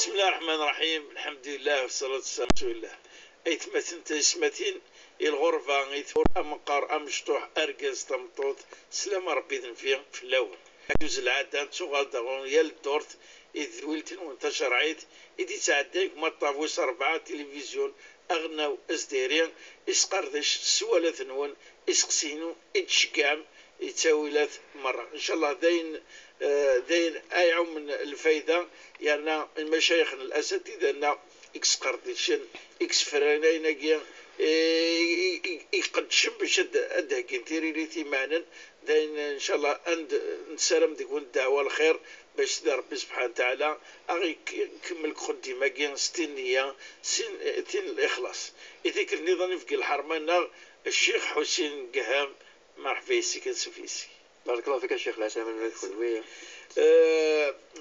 بسم الله الرحمن الرحيم. الحمد لله والصلاة والسلام على رسول الله. أيتمثل تسمتين الغرفة يثور أمقار أمشطوح أرجز تمطوط سلام ربي ذنفيا في الأول أجوز العادة تشغل دغون يال دورت إذ ولتن وانتشر عيد إذ يتعديك مطافوس 4 تلفزيون أغنى أزديريان إسقردش سوالة نون إسقسينو إتشكام يتساويلات مرة إن شاء الله داين أي من الفايدة يعني المشايخ الأساتذة أن إكس قردشن إكس فرانين يقدشم باش أدهكين تيري ثمانا داين إن شاء الله أند نسلم تكون الدعوة الخير باش ربي سبحانه وتعالى أغي كمل خدمة كين ستينية تين الإخلاص إذيك النظام في الحرمان الشيخ حسين قهام مرحبا يسي كنسوفيسي. بارك الله فيك الشيخ العسام المدخل وي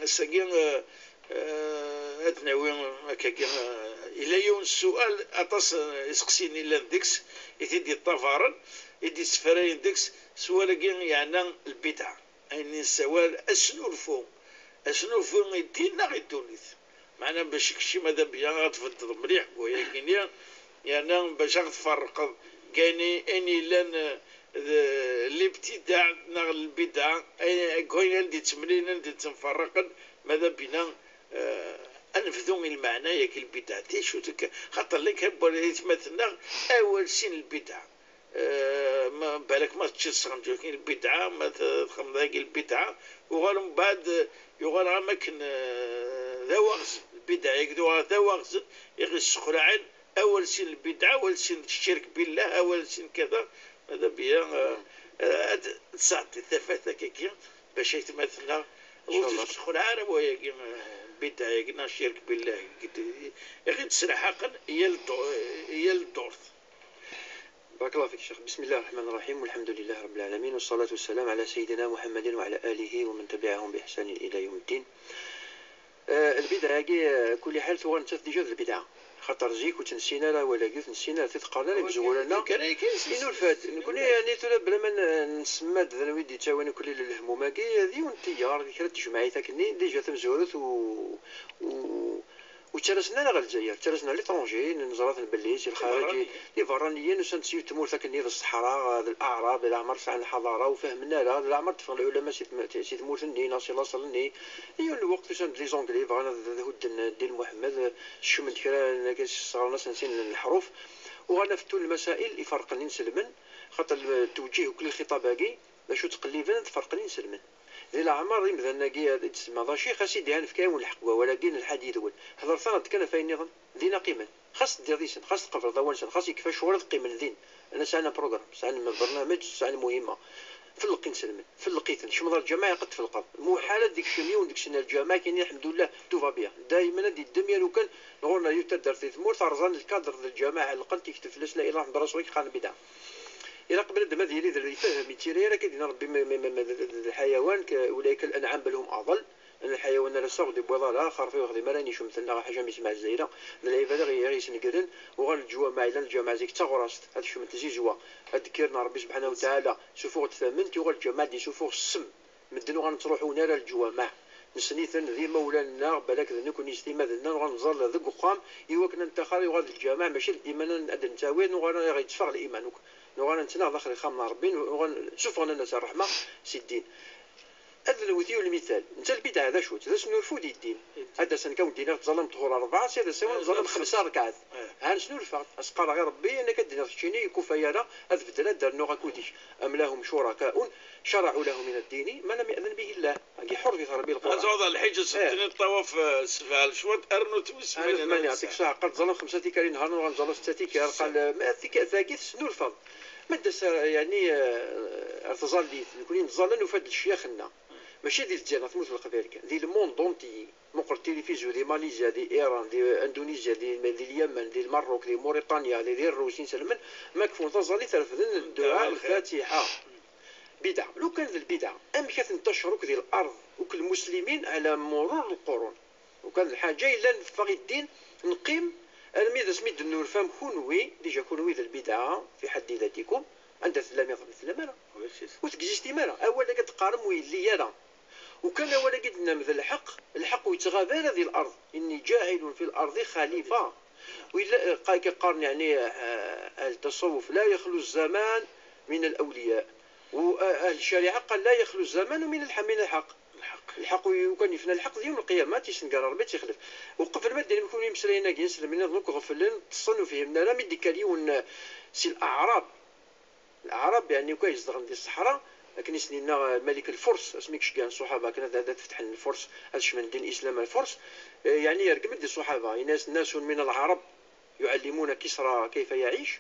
ساكين أتناوي كاكين إلى يوم السؤال أطاس يسقسيني لاندكس يتدي الطفارن يدي سفرين دكس سؤال كين يعني البدع يعني السؤال أسنو الفو يدينا غير تونس معنا باش كشي ماذا بيا غتفضل مليح بويا كينيا يعني باش غتفرق كايني اني لان الابتداع نغ البدع كاين عندي تمرين عندي تنفرقا ماذا بينا انفذوا المعنى ياك البدع تيشو خاطر لك يتمثلنا اول سن البدع ما بالك ما تشصغم كاين البدعه ما تخم ذاك البدعه وغير من بعد يغير اماكن ذا وغز البدع يقدوا ذا وغز يغش خلعين اول سن البدعه اول سن الشرك بالله اول سن كذا هذا بيا تصعد ثلاثه كيكي باش يتمثلنا وتدخل عارف ويا بداية قلنا الشرك بالله يا تسرع حقا هي الدورث. بارك الله فيك شيخ. بسم الله الرحمن الرحيم والحمد لله رب العالمين والصلاة والسلام على سيدنا محمد وعلى آله ومن تبعهم بإحسان إلى يوم الدين. البدعة كل حال ثوان تثدي البدعة خاطر جيك وتنسينا لا ولا قلت نسينا تتقارنا اللي بزول لنا إنه الفات نكون يعني ترى بلا ما نسمى ذنوي دي تاواني كل الهمومة كي هذه ونتيار كرات جمعية تاكني ديجا تمزورت وترسنا لا الجزائر ترسنا ليترونجي نزرات البليس الخارجي لي فرانيين وسنسيو تمور ثاكني في الصحراء الاعراب العمر عن الحضاره وفهمنا لا العمر تفهم العلماء سي تمور ثني ناصي الله صلني هي الوقت سند لي زونغلي فانا هود دين محمد شمن كرا صار ناس نسين الحروف وغنفتو المسائل يفرقني نسلمن خاطر توجيه كل الخطاب باقي باش تقليبا تفرقني نسلمن ذي العمر مثلا كي تسمى ضاشي خاص يديها في كاين الحقوه ولكن الحديث هو هضر ثاني كان في النظام ذينا قيمه خاص دير ديسن خاص تقفل ضوانسن خاص يكفى شهور قيمه ذين انا ساعنا بروغرام ساعنا برنامج ساعنا مهمه في اللقين سلمن في اللقيت شمر الجماعه قد في القبر مو حاله ديك الشميه وديك الشنا الجماعه كاين الحمد لله توفا بيان دائما دي الدنيا لو كان نغورنا يتدر في ثمور ترزان الكادر الجماعه اللي يكتب لا اله الا الله رسولك قال بدعه إلا قبل الدم هذه اللي يفهم يتيريرا كيدينا ربي الحيوان أولئك الأنعام بل هم أضل أن الحيوان لا صغد بوضع آخر في وقت مراني شو مثلنا حاجة ميسمع الزايرة العبادة غير يسنقدن وغان الجوا معيلا الجماعة زيك تغرست هذا شو مثل زيزوا أذكرنا ربي سبحانه وتعالى سفوق الثامن تيغال الجماعة دي سفوق السم مدنو غنتروحو نالا الجوامع نسنيثن ذي مولانا بالك ذنكون يستيما ذنا وغنزر ذق قام يوكنا انتخاري وغاد الجماعة ماشي الإيمان ندن تاوين وغانا غيتفاغ الإيمانك نوغانا نتنا داخل خامنا ربين وغان شوف غانا الناس الرحمة سي الدين هذا الوثي المثال انت البدعة هذا شو هذا شنو الفود الدين هذا سنكون دينا تظلم طهور 4 سير سوا تظلم 5 ركعات ها شنو الفرق اسقال غير ربي انك دينا تشيني كفايانا هذا بدنا دار نوغا كوديش ام لهم شركاء شرعوا له من الدين ما لم يأذن به الله كي حر في ربي القرآن هذا الحج ستين الطواف سفال شوط ارنو توس من يعطيك ساعه قد ظلم 5 تيكال نهار وغنظلم 6 تيكال قال ما ثاكيت شنو الفضل ما يعني ارتزال لي نكون نتظلم وفاد الشيخنا ماشي ديال الجنة تموت في القبائل دي الموند دونتي مقر التلفزيون دي ماليزيا دي ايران دي اندونيسيا دي اليمن دي المروك دي موريتانيا دي الروسين سلمن ماكفون تظلي ترفضن الدعاء الفاتحة بدعة لو كان البدعة أمشى تنتشر في الأرض وكل المسلمين على مرور القرون وكان الحاجة إلا نفغي الدين نقيم الميدا سميد النور فام كونوي ديجا كونوي ذا البدعة في حد ذاتكم عند ثلامي ثلامي وتكزيستي مالا أولا كتقارم ويلي يالا وكان ولا قدنا مثل الحق يتغابى هذه الارض اني جاعل في الارض خليفه. وإلا قارن يعني التصوف لا يخلو الزمان من الاولياء، واهل الشريعه قال لا يخلو الزمان من الحق. وكان يفنى الحق يوم القيامه تيسنقال ربي تيخلف. وقف الماده اللي يكون يمسلينا كينسل من ذوك غفلين تصنوا فيهم لا مدي كاليون سي الاعراب يعني كويس دغن ديال الصحراء. لكن سنينا ملك الفرس اسميكش كاع الصحابه كان هذا تفتح الفرس هذا من دين الاسلام الفرس يعني يرقم دي الصحابه ناس من العرب يعلمون كسرى كيف يعيش.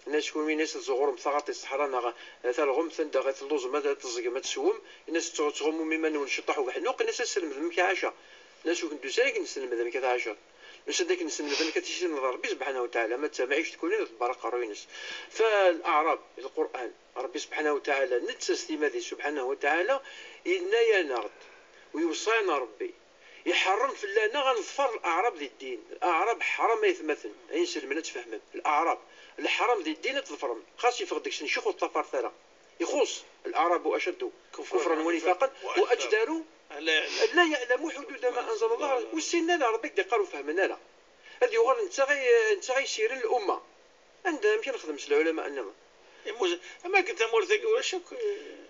الناس يكون من ناس تزغرهم ثغاط الصحراء ثالغم ثندغ اللوز ما تزق ما تسوم الناس تغموا ممن ونشطحوا بحنوق الناس تسلم ذمك عاشا الناس كنتو سايق نسلم ذمك عاشا ناس داك نسلم ذمك تيشي نظر ربي سبحانه وتعالى ما تسمعيش تكون البركه روينس. فالاعراب القران ربي سبحانه وتعالى نتسلم هذه سبحانه وتعالى إنا ينغد ويوصينا ربي يحرم في لنا غنظفر الاعراب ذي الدين. الاعراب حرام يتمثل اي سلمنا تفهم الاعراب الحرام ذي الدين تظفرهم خاص يفقد داك الشيء الطفر ثرى يخص الاعراب اشد كفرا ونفاقا واجدر لا يعلم حدود ما انزل الله. والسنه ربك قالوا فهمنا لا هذه غير انت غيسير الامه عندها يمكن نخدم العلماء النظام اما كنت مرتك ولا شك.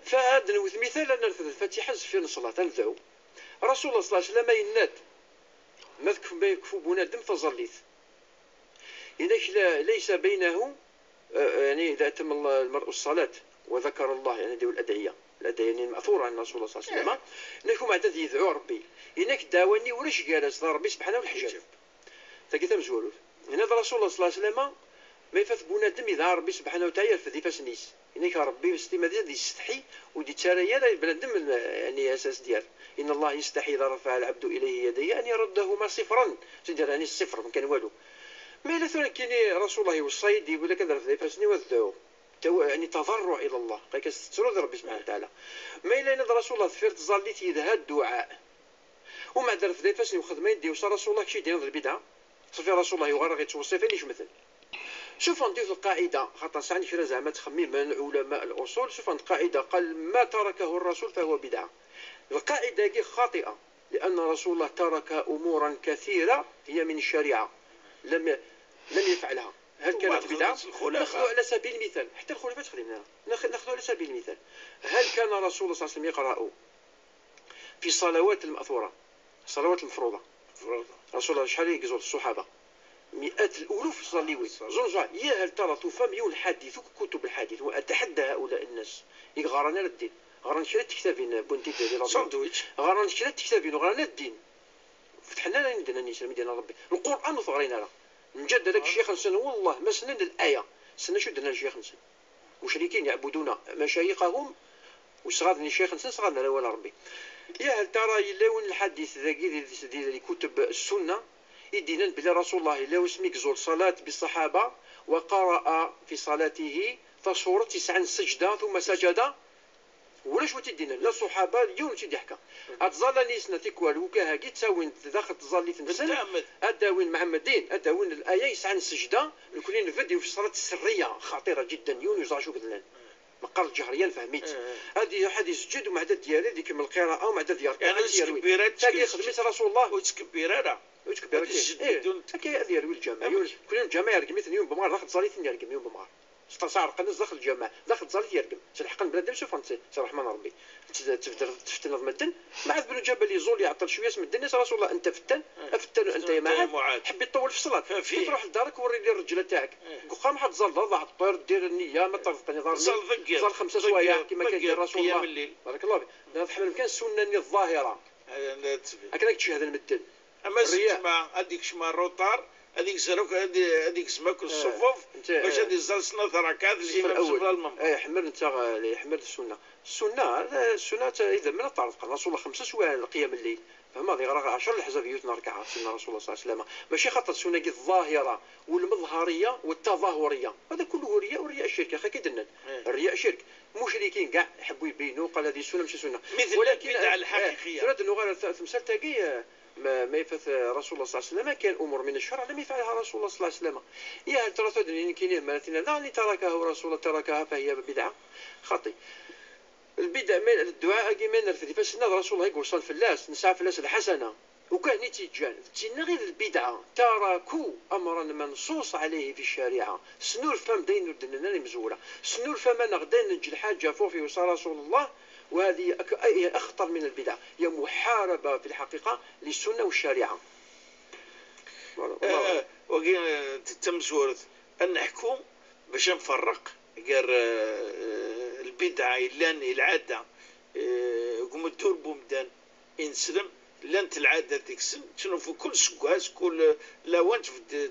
فهذا نوث مثال ان الفاتحه في الصلاه نبداو رسول الله صلى الله عليه وسلم يناد ما يكفو بنادم فظليت إنك ليس بينه يعني إذا أتم المرء الصلاة وذكر الله يعني ديو الأدعية يعني المأثورة عن رسول الله صلى الله عليه وسلم إنكم عدد يدعو ربي إنك داوني ورش جالس ربي سبحانه والحجاب تكتم زولوف هنا رسول الله صلى الله عليه وسلم ما يفث بنادم إذا ربي سبحانه وتعالى فذي فاسنيس إنك ربي استمع دي يستحي ودي تشاريا بنادم يعني أساس ديال إن الله يستحي إذا رفع العبد إليه يديه أن يردهما صفرا تدير يعني الصفر ما كان والو. ما إلا ثاني كاين رسول الله والصيد يقول لك هذا في فاسني والدعو يعني تضرع إلى الله قال كتسترد ربي سبحانه وتعالى. ما إلا أن رسول الله فرت ظليت يدها الدعاء ومع ذلك في فاسني وخذ ما يدي وصل رسول الله كشي ديال البدعة صافي رسول الله يغرق يتوصي فينيش مثل. شوف ندير القاعدة خاطر ساعات كثير زعما تخميم من علماء الأصول. شوف القاعدة قال ما تركه الرسول فهو بدعة. القاعدة دي خاطئة لأن رسول الله ترك أمورا كثيرة هي من الشريعة لم يفعلها. هل كانت بدعة؟ نأخذ على سبيل المثال حتى الخلفاء تخدمنا نأخذ على سبيل المثال. هل كان رسول الله صلى الله عليه وسلم يقرأ في صلوات المأثورة الصلوات المفروضة رسول الله شحال يقزوا الصحابة مئات الألوف يصليون زوجا يا هل ترى تفهم الحديث كتب الحديث وأتحدى هؤلاء الناس يغارنا للدين غران شريت كتابين بونتي ديال ساندويتش غران شريت كتابين وغرانا الدين فتحنا لنا عندنا الناس مدينة ربي القرآن وثغرينا له نجد هذاك الشيخ نسن والله ما سنن الآية سنة شو درنا الشيخ نسن مشركين يعبدون مشايخهم وصغارني الشيخ نسن صغارنا لا ولا ربي. يا هل ترى يلاون الحديث ذاكي ديال كتب السنة يدينا بلي رسول الله لا وسميك زول صلاة بالصحابة وقرأ في صلاته فصورة 9 سجدة ثم سجد ولاش تدينا لا الصحابه اليوم تيدي حكا اتظل نيسنا تيكوالو كاهاكي تساوين داخل تظلي تنسن اداوين محمدين اداوين الايه يسعى السجده الكلين الفيديو في الصلاه السريه خطيره جدا يونس عاشو كذلان مقر الجهريان فهميت هذه حديث جد ومعدد ديالي ديك من القراءه ومعدد ديال يعني تاكي خدمت رسول الله وتكبيره وتكبيره تاكي هذه يروي الجماعه كل يوم الجماعه يرقم يوم بمار داخل تصلي يرقم يوم بمار استشعر قناص داخل الجامع داخل تصالي يرقم تلحق بنادم شوف انت الرحمن ربي تفتن المدن مع بن جبل يزول يعطل شويه اسم الدنيا رسول الله انت فتن انت يا معاذ حبيت تطول في الصلاه كيف تروح لدارك وري لي الرجله تاعك قام حد زل ضع الطير دير النيه ما طرفني ضار زل 5 سوايع كما كيدير رسول الله بارك الله فيك نحمل كان السنه الظاهره هكذا تشهد المدن اما الجماعه هذيك شما الروطار هذيك زروك هذيك سماك الصفوف باش هذه الزلسنه ركعات الامام صلى الله اي حمل انت يحمل السنه اذا من طرف رسول الله 5 سوايع قيام الليل فما هذه غير 10 الحزبيوت ركعات سنه رسول الله صلى الله عليه وسلم ماشي خاطر السنه الظاهره والمظهريه والتظاهريه هذا كله رياء والرياء الشرك اخي كيدنا الرياء شرك مشركين كاع يحبوا يبينوا قال هذه السنه ماشي سنه ولكن البدعه الحقيقيه تراد انه غير تمثال تاقي ما يفث رسول الله صلى الله عليه وسلم كان امور من الشرع لم يفعلها رسول الله صلى الله عليه وسلم. يا هل ترى كاين مثلا لا تركه رسول الله تركها فهي بدعه خطي. البدع من الدعاء كيما نرفد فاش رسول الله يقول صل فلاس نسعى فلاس الحسنه وكان تيجان تينا غير البدعه تركوا امرا منصوص عليه في الشريعه سنور فم دين الدنيا مزوره سنور فم غدا نجي الحاجه فوفي وصل رسول الله. وهذه اخطر من البدع، هي محاربه في الحقيقه للسنه والشريعه. تم سورة أن نحكم باش نفرق قال البدعة لان العادة قوم الدور بومدان انسلم لان العادة تكسن شنو في كل سكواس كل لوان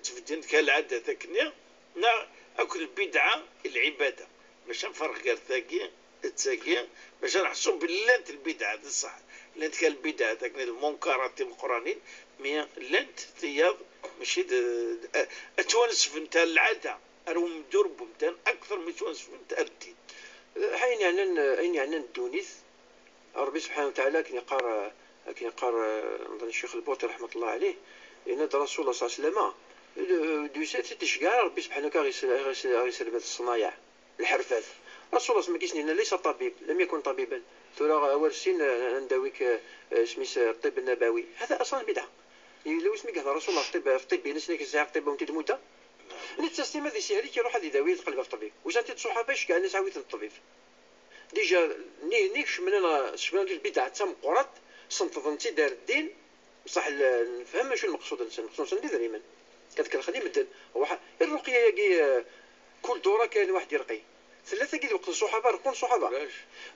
تفدن كالعادة ثكنيا نا أكل البدعة العبادة باش نفرق قال ثاقية باش نحسب باللانت البدعة الصح لانت كالبدعة ثكنيا المنكرات القرآنين مي لانت ثياب ماشي اتونس فنت العادة اروم درب متان اكثر من تونس فنت الدين. حين يعني الدونيث ربي سبحانه وتعالى كي يقار نظن الشيخ البوطي رحمه الله عليه ان رسول الله صلى الله عليه وسلم دوسات تشكار ربي سبحانه وتعالى غيسلم الصنايع الحرفات. رسول الله سمكيسني ليس طبيب، لم يكن طبيبا ثورة اول سن نداويك سميس الطب النبوي، هذا اصلا بدعه. لو سميك هذا رسول الله في الطب نسنيك الساعه الطب وانت تموت نتسيما ذي سيري كيروح هذه داوي تقلب في الطبيب واش انت الصحابه كاع الناس عاويت الطبيب ديجا نيكش من البدعه تم قرات سنتظنتي دار الدين بصح نفهم شنو المقصود الانسان دائما كتخلي مدن الرقيه يجي كل دوره كاين واحد يرقي ثلاثه كي وقت الصحابه رقون صحابه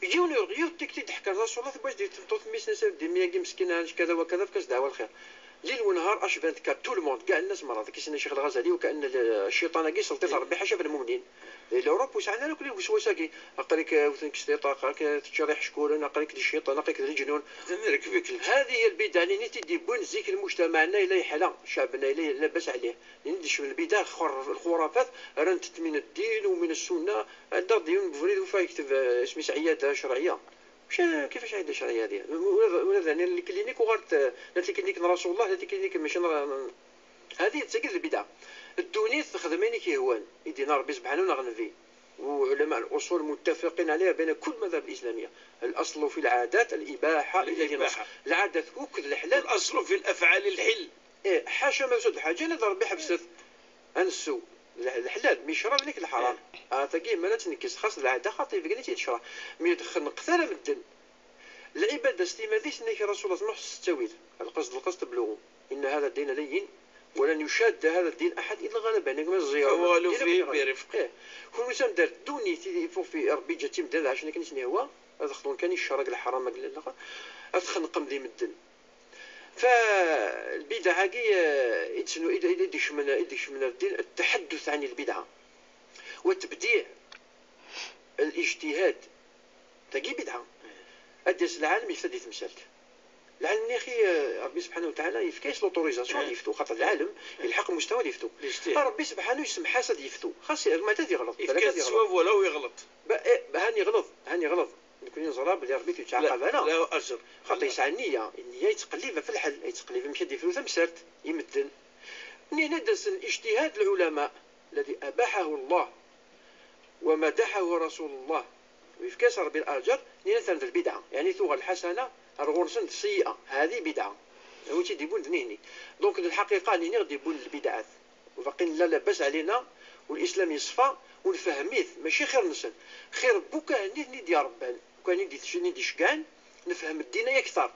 يجيو يرقيو تكتي تحكى رسول الله باش دير تطوط ميس دي ميا مسكينه كذا وكذا فكاس دعوه الخير ليل ونهار اش 24 تو الموند كاع الناس مرض كيسنا الشيخ الغزالي وكان الشيطان كي سلطت ربي حاشا في المؤمنين الاوروب وسعنا لك الوسوسه كي اقريك وثنك استطاقه تشريح شكورن اقريك الشيطان اقريك الجنون هذه هي البدع اللي تدي بون زيك المجتمعنا الى حلا شعبنا الى لاباس عليه ندش من البدع الخرافات رنت من الدين ومن السنه عندها ديون بفريد وفا يكتب اسمي عياده شرعيه كيفاش عياده شرعيه هذه ولا اللي كلينيك وغارت لا كلينيك رسول الله لا كلينيك ماشي هذه تسجل البدع. الدونيث خدميني كيهوان يدينا ربي سبحانه ونغنفي وعلماء الاصول متفقين عليها بين كل مذاهب الاسلاميه. الاصل في العادات الاباحه العادات وكل الحلال الاصل في الافعال الحل حاشا ما يسد حاجه لا ربي حبست انسو الحلال مش شرب لك الحرام تاكي ما تنكس خاص العاده خاطر في قلتي تشرب مي يدخل نقثر من الدم العباده استماديش انك رسول الله محس التويل القصد بلوغ ان هذا الدين لين ولن يشاد هذا الدين احد الا غلب عليك من الزياره والو فيه برفق كل انسان دار دوني في ربي جاتي مداد عشان كان هو هذا خطون كان يشرق الحرام قال لا اتخنق مدي من الدم. فالبدعه كي يدش من الدين التحدث عن البدعه وتبديع الاجتهاد تجي بدعه ادس العالم يفدي تمثالك العالم يا اخي ربي سبحانه وتعالى يفكاش لوتوريزاسيون يفتو خاطر العالم يلحق المستوى اللي يفتو ربي سبحانه يسمح حسد يفتو خاص ما تدي يغلط يفكاش ولو يغلط هاني غلط نكون نزراب اللي ربي تيتعاقب انا لا اجر خاطر يسعى النيه يتقلب في الحل يتقلب مشى يدير فلوس مسرت يمدن هنا درس اجتهاد العلماء الذي اباحه الله ومدحه رسول الله ويفكاس ربي الاجر هنا تنزل البدعه يعني ثوغ الحسنه الغرسن السيئه هذه بدعه هو تيديبون دنيني دونك الحقيقه اللي نغديبون البدعات وفاقين لا لاباس علينا والاسلام يصفى ونفهميه ماشي خير نسن خير بوكا ندي ربان كان ندي شكان نفهم الدين اكثر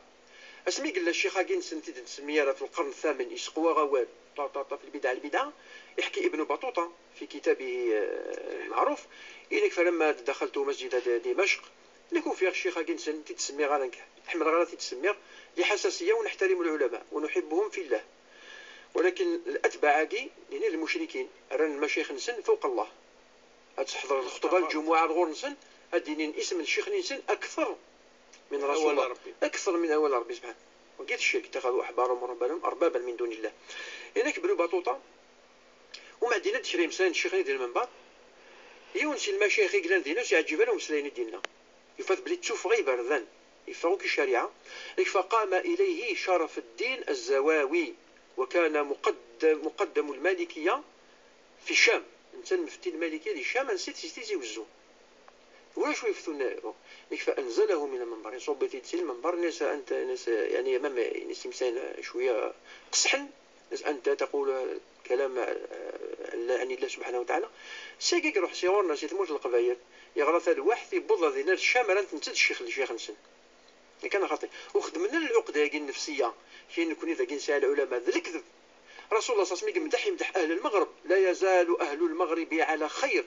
اسمي قال الشيخ هاكين سنتي تسميه في القرن الثامن يسقوا غوال طاطا في البدع يحكي ابن بطوطه في كتابه المعروف إنك فلما دخلت مسجد دمشق لكم فيه الشيخ هاكين سنتي تسميه غالنك احمد غالتي تسميه لحساسيه ونحترم العلماء ونحبهم في الله ولكن الاتباع كي يعني المشركين ران المشايخ نسن فوق الله تحضر الخطبه الجمعه الغور نسن الدينين اسم الشيخ نسن اكثر من رسول الله اكثر من اول ربي سبحانه وقيت الشرك اتخذوا احبارهم ورهبانهم اربابا من دون الله هناك بنو بطوطه ومع دينا تشري مسان الشيخ ديال المنبر يونسي المشايخ قلان دينا يعجب لهم مسلين ديننا يفات بلي تشوف غير بردان يفهموك الشريعه فقام اليه شرف الدين الزواوي وكان مقدم المالكيه في الشام انسان مفتي المالكيه ديال الشام نسيت يوزو واش يفتون فانزله من المنبر صوب في المنبر ناس انت ناس يعني امام ناس انسان شويه قصحن ناس انت تقول كلام يعني الله سبحانه وتعالى ساكيك روح سيورنا سي تموت القبايل يغلط هذا واحد في بضع دينار الشامل انت نتد الشيخ نسن كان خاطئ وخدمنا العقده النفسيه كاين نكون اذا كاين سال العلماء ذا الكذب رسول الله صلى الله عليه وسلم يمدح اهل المغرب لا يزال اهل المغرب على خير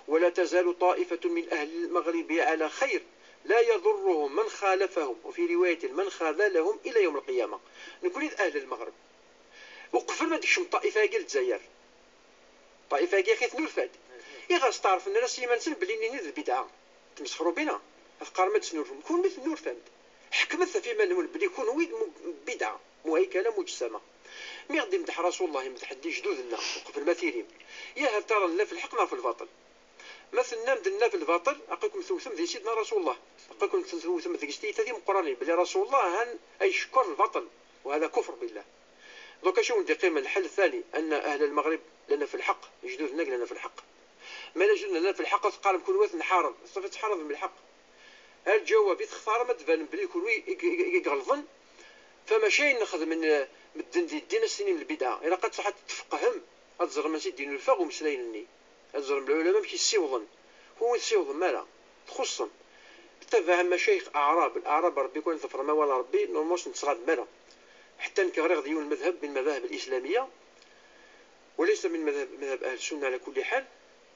ولا تزال طائفة من أهل المغرب على خير لا يضرهم من خالفهم وفي رواية من خاذلهم إلى يوم القيامة. نقول أهل المغرب وقفل ما ديكش طائفة قال الجزائر طائفة قال خيث نور يا غاس تعرف أن الناس يمنسل بلي نيد البدعة تمسخروا بنا أفكار ما تسنورهم كون مثل نور فهمت حكمت في من بلي يكون ويد بدعة مهيكلة مجسمة مي غادي يمدح رسول الله يمدح دي جدودنا وقفل مثيرين يا هل ترى لا في الحق في الباطل مثلنا مدلنا في الباطل أقولكم ثوثم ذي سيدنا رسول الله أقولكم ثوثم ذي كشتيتا ذي مقرانين بلي رسول الله هن أي شكر الباطل وهذا كفر بالله. دوكا شو ندير قيمة الحل الثاني أن أهل المغرب لنا في الحق جدودنا لنا في الحق ما لجنا لنا في الحق قال كل واحد نحارب صافي تحارب من الحق الجواب يتختار ما تبان بلي كل يغلظن فماشي ناخذ من الدين السنين البدعة إلا قد صحت تفقهم أتزغ من سيدين الفاق ومسلاينني الزرم العلماء ماشي السيوضن هو السيوضن مالا تخصم تبع مشايخ الأعراب ربي يكون ظفر ما ولا ربي نورمالش نتصغاد مالا حتى نكرر ديون المذهب من المذاهب الإسلامية وليس من مذهب أهل السنة على كل حال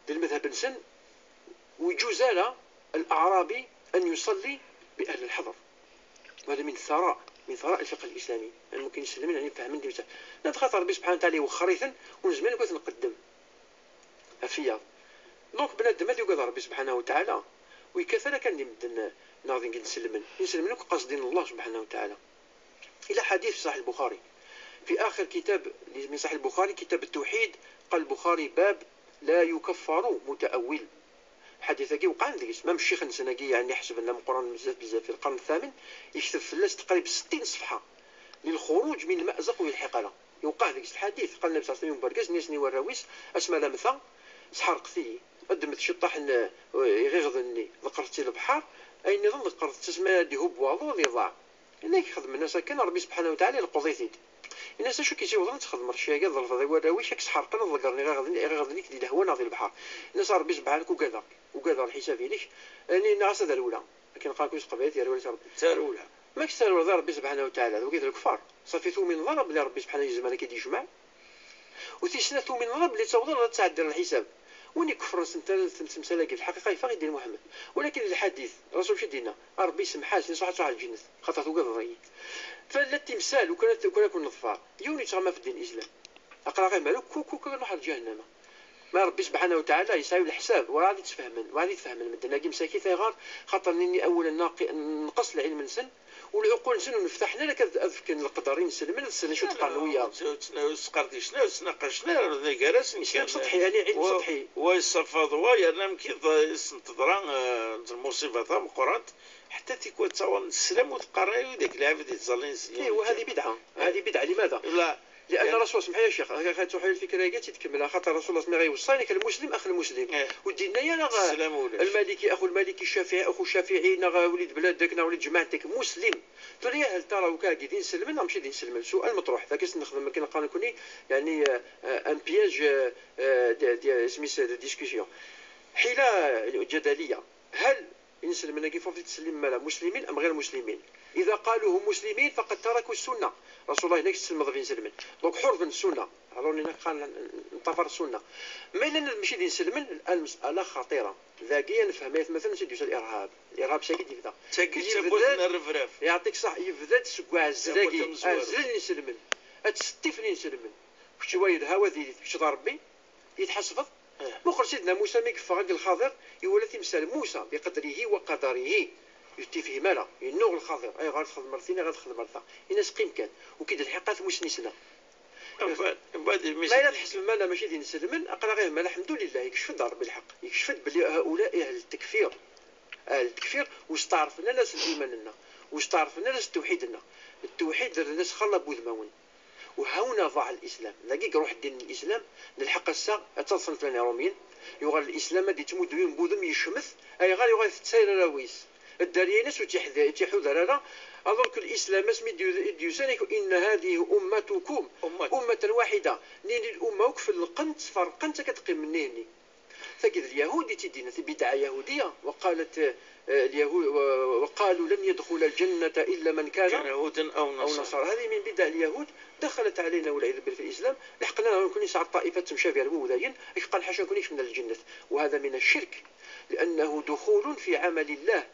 للمذهب نسن ويجوز على الأعرابي أن يصلي بأهل الحضر وهذا من ثراء الفقه الإسلامي يعني ممكن يسلمين يعني فهمين دي نتخاطر ربي سبحانه وتعالى وخريثا ونزمان كنت نقدم أفياض دونك بنادم هذا يقدر ربي سبحانه وتعالى ويكثر كان يمدن ناضي نسلمن قصدين الله سبحانه وتعالى إلى حديث صحيح البخاري في آخر كتاب من صحيح البخاري كتاب التوحيد قال البخاري باب لا يكفر متأول حديث كي وقع عندك ما الشيخ نسناكي يعني يحسب أن القرآن بزاف في القرن الثامن يكتب في اللاس تقريبا 60 صفحة للخروج من المأزق والحقلة يوقع ذلك الحديث قال النبي صلى الله عليه وسلم بركز نيسني والراويس اسمى لمثا سحر قثي قدمت شطاح يغيظني ذكرتي البحر اي نظن ذكرت تسمى دي هوب واضو اللي ضاع هناك يخدم الناس كان ربي سبحانه وتعالى القضيتيد الناس شو كيسيو ظن تخدم الشيء قال ظل هذا الراويش سحر قنا ذكرني غيظني كدي هو ناضي البحر الناس ربي سبحانه وكذا الحساب ليش اني ناس هذا الاولى لكن قال كويس قبيلتي يا ربي الاولى ما كسر ربي سبحانه وتعالى وكذا الكفار صافي ثو من ضرب اللي ربي سبحانه يزمنا كيدي يجمع وتيسنا ثو من ضرب اللي توضر تعدل الحساب وين يكفر تمثال في الحقيقه يفاق يدير محمد ولكن الحديث الرسول شو دينا ربي سمحات صح على الجنة خاطر وقف ضي فلا التمثال وكانت يكون نظفار يوني تغمى في الدين الاسلام اقرا غير مالك كوكو نروح جهنم ما ربي سبحانه وتعالى يساوي الحساب وغادي تفهمن مدنا كي مساكي ثيغار خاطر اني اولا نقص العلم نسن والعقول نسن ونفتحنا لك كان القدرين نسلم السنه شو تقنويه سقرتي شنو تناقشنا ذا جالس كلام سطحي يعني علم سطحي ويصفض ويا كي تضرا المصيبه تاع القران حتى تيكون تصور السلام وتقرا ديك العبد يتظلين ايوا هذه بدعه لماذا لا لأن الرسول سمح يا شيخ توحي الفكرة جات تكمل خاطر الرسول الله سمح يوصاني كالمسلم أخ المسلم ودينا يا نغا المالكي أخو المالكي الشافعي أخو الشافعي نغا وليد بلادك نغا وليد جماعتك مسلم ترى هل ترى وكا قاعدين نسلمنا ماشي دين نسلم سؤال مطروح ذاك نخدم كاين قانون كوني يعني ان بياج سميت ديسكسيون حيلة جدلية هل نسلمنا كيف تسلم مالا مسلمين أم غير مسلمين إذا قالوا هم مسلمين فقد تركوا السنة رسول الله نكس المضافين سلمن دونك حرف السنة هذول قال انتفر السنة ما لنا ماشي دين سلمن المسألة خطيرة ذاكية نفهمها مثلا سيدي الإرهاب ساكت يبدا يبدا يعطيك صح يبدا تسقع الزراكي زلني نسلمن اتستفني نسلمن واش وايد هاوذي في ربي يتحسفظ مخرج سيدنا موسى ميك فغاق الخضر يولى تمثال موسى بقدره وقدره يتي فيه مالا ينوغ الخضر اي غادخل مرتين غادخل مرتا الناس قيم كان وكيد الحقات واش نسنا ما لا تحسب مالا ماشي دين نسلمن اقرا غير مالا الحمد لله يكشف دار بالحق يكشف بلي هؤلاء اهل التكفير واستعرف لنا ناس الايمان لنا واستعرف لنا ناس التوحيد لنا التوحيد الناس خلى بوذماون وهنا ضاع الاسلام دقيق روح الدين الاسلام للحق السا اتصل فلان روميين يغال الاسلام هذه تمود بودم يشمث اي غير يغال تسير راويس الدارينس وتيحذر هذا أظن الإسلام اسمي ديوسانيك إن هذه أمتكم أمة واحدة نين الأمة وكف القنت فرقنت كتقيم مني فكذا اليهود تدين في بدعة يهودية وقالت اليهود وقالوا لن يدخل الجنة إلا من كان يهودا أو نصارى. هذه من بدع اليهود دخلت علينا والعياذ بالله في الإسلام لحقنا نكون يسعى الطائفة تمشى فيها الوذاين قال حاشا نكونيش من الجنة وهذا من الشرك لأنه دخول في عمل الله.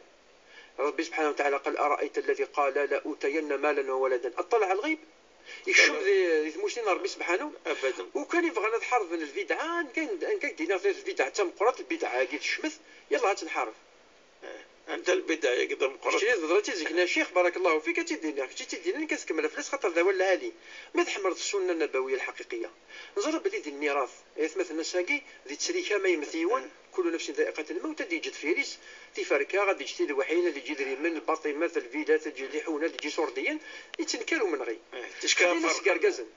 ربي سبحانه وتعالى قال أرأيت الذي قال لا أوتين مالا وولدا أطلع على الغيب يشوف ذي مسلمين ربي سبحانه أبدا وكان يبغى نتحارب من البدعة كان دينا في البدعة تمقرات البدعة كي تشمث يلا تنحارب أنت البداية قدام قرط شريت ضرتي زكنا شيخ بارك الله فيك تدينا كتكمل فلاس خاطر ذا ولا هادي ما تحمر السنة النبوية الحقيقية نجرب بلي دي الميراث مثلا ساقي ذي تسريكا ما يمثيون كل نفس ذائقة الموت اللي يجد فيريس تفاركا غادي يجي الوحيين اللي يجي من الباطمات الفيلات اللي يجي لحونا اللي يجي سورديين يتنكروا من غي تشكال ناس كاركازن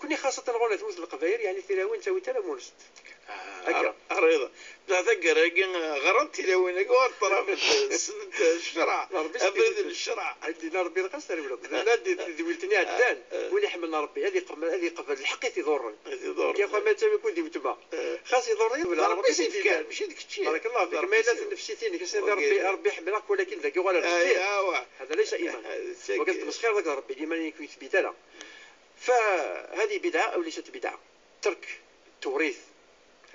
كوني خاصة غونا تموت القبائل يعني ثلاوين تساوي تلا مونست أريضة لا ذكر غرض تلاوين قوار طرف سنة الشرع أبرد الشرع عندنا ربي القصر ولا نادي ذولتني عدان وين يحملنا ربي هذه قبل الحق يضر يا اخويا ما تسوي كون ديما خاص يضر ولا ربي يفكر ماشي ديك الشيء بارك الله فيك ما لازم نفسيتين كسر ربي يحملك ولكن ذاك ولا هذا ليس ايمان وقت مسخير ذاك ربي ديما يثبت له فهذه بدعة أو ليست بدعة ترك التوريث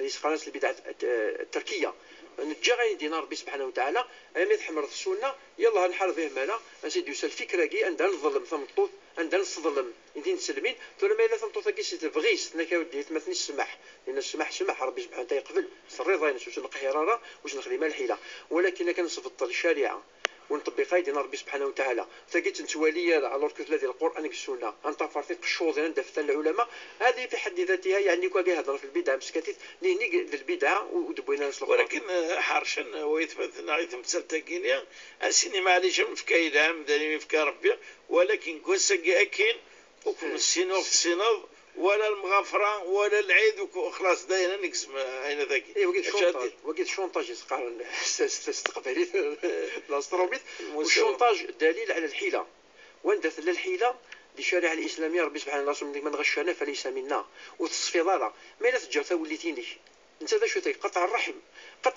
هذه قناة البدعة التركية نتجا دينا ربي سبحانه وتعالى أما يتحمر السنة يلا نحارب فيه مالا نسيد يوسف الفكرة كي عندها نظلم ثمطوط عندها نظلم يدين نسلمين ثم ما إلا ثمطوط كي تبغيس نكا ودي تمثني السماح لأن السماح سماح ربي سبحانه وتعالى يقبل الرضا واش نقهرارة واش نخدم الحيلة ولكن كنصفط الشريعة ونطبقها دينا ربي سبحانه وتعالى تجد نتواليا على الكتله ديال القران والسنه انت فرتيق الشوط عند العلماء هذه في حد ذاتها يعني كوا يهضر في البدعه مسكتيت نيني البدعه ودبينا نسلخ ولكن حرشا ويتمثل يتمثل تاكينيا اسيني معليش مفكايدا مداني مفكا ربي ولكن كوسا اكين وكم السينوغ السينوغ ولا المغافرة ولا العيد وخلاص داينا نقسم هنا ذاك وقيت الشونطاج يسقى استقبالي الاستروبيت والشونطاج دليل على الحيلة وندث للحيلة للشريعة الإسلامية ربي سبحانه وتعالى من غشنا فليس منا وتصفيضالا ما لا تجر وليتيني انت ذا شو قطع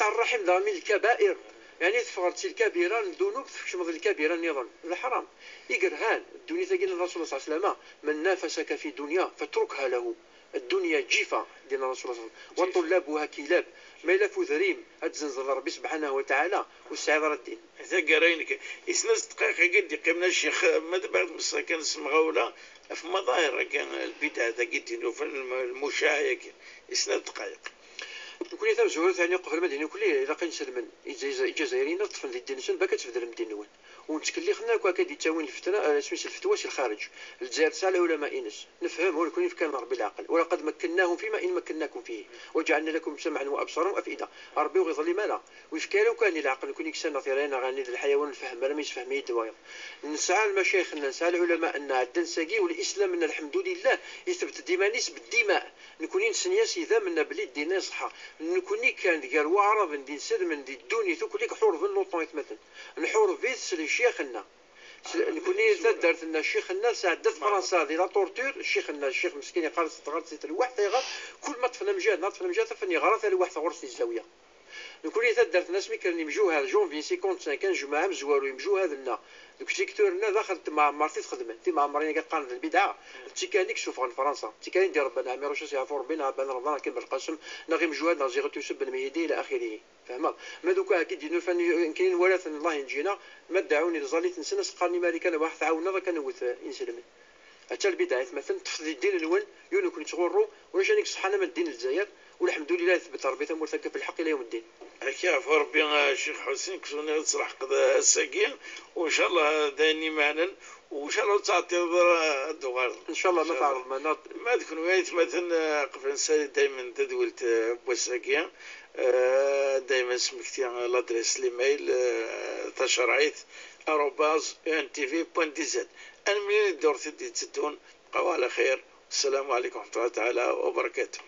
الرحم ذا من الكبائر يعني تفرت الكبيرة الذنوب تشمض الكبيرة النظام الحرام يقرهان الدنيا تقول الرسول صلى الله عليه وسلم من نافسك في دنيا فاتركها له الدنيا جيفة ديال الرسول صلى الله عليه وسلم وطلابها كلاب ما إلا فذريم الزنزل ربي سبحانه وتعالى والسعيد الدين هذا قرينك يسنس دقائق قد يقيمنا الشيخ ما بعد مسا كان اسم غولة في مظاهر كان البدع ذا قد في المشاهية يسنس دقائق كل ثام زهور ثاني قبل المدينة كلها إذا كان سلمان الجزائريين طفل الدين سن باكا تفدر المدينة وين ونتكلي خنا كوا كدي تاوين الفتنة سميت الفتوى سي الخارج الجزائر تسال العلماء إنس نفهم هو يكون يفكر ربي العقل ولقد مكناهم فيما إن مكناكم فيه وجعلنا لكم سمعا وأبصارا وأفئدة ربي ويظل مالا ويفكروا كان العقل يكون يكسر نظيرين غني الحيوان الفهم ما يفهم يدوايا نسعى المشايخ نسعى العلماء أن عدن ساقي والإسلام أن الحمد لله يثبت ديما نسب الدماء نكون نسنياس إذا من بلي الدين يصحى نكوني كان قال وعرب ندي سد من دي الدنيا تكونيك حور في اللوطون مثلا نحور فيس لشيخنا نكوني درت لنا شيخنا ساعدت فرنسا دي لا طورتور الشيخنا الشيخ مسكين قال استغرت الواحد يغار كل ما طفنا مجال فني غرات الواحد غرس الزاويه نكوني درت ناس مي كان يمجوها جونفي 55 كان جماعه مزوارو يمجو هذا لنا دوك تيكتورنا دخلت مع مرتي تخدم انت مع مرينا كتقارن البدعه تيكانيك شوف عن فرنسا تيكاني دير ربنا عمي رشاش يعفور بنا بن رمضان كيما القاسم نغي مجواد نزيغ تسب المهدي الى اخره فهمت ما دوكا اكيد ينفن كاين ولات الله ينجينا ما دعوني لزاليت نسنا سقاني مالك انا واحد عاونا كان نوث انسلم حتى البدعه مثلا تفضي الدين الاول يونو كنت تغرو واش رانيك صحنا من الدين الجزائر والحمد لله ثبت ربي ثم مرتكب في الحق الى يوم الدين كيف ربي الشيخ حسين كسوني تصلح قضاء الساقين وان شاء الله داني معنا وان شاء الله تعطي الدوغار ان شاء الله نفعل ما تكون ويت مثلا قبل نسالي دائما تدولت بوساقين دائما سمكتي لادريس ليميل تشرعيت @ntv.dz انا منين دورت دي تدون بقوا على خير. السلام عليكم ورحمة الله تعالى وبركاته.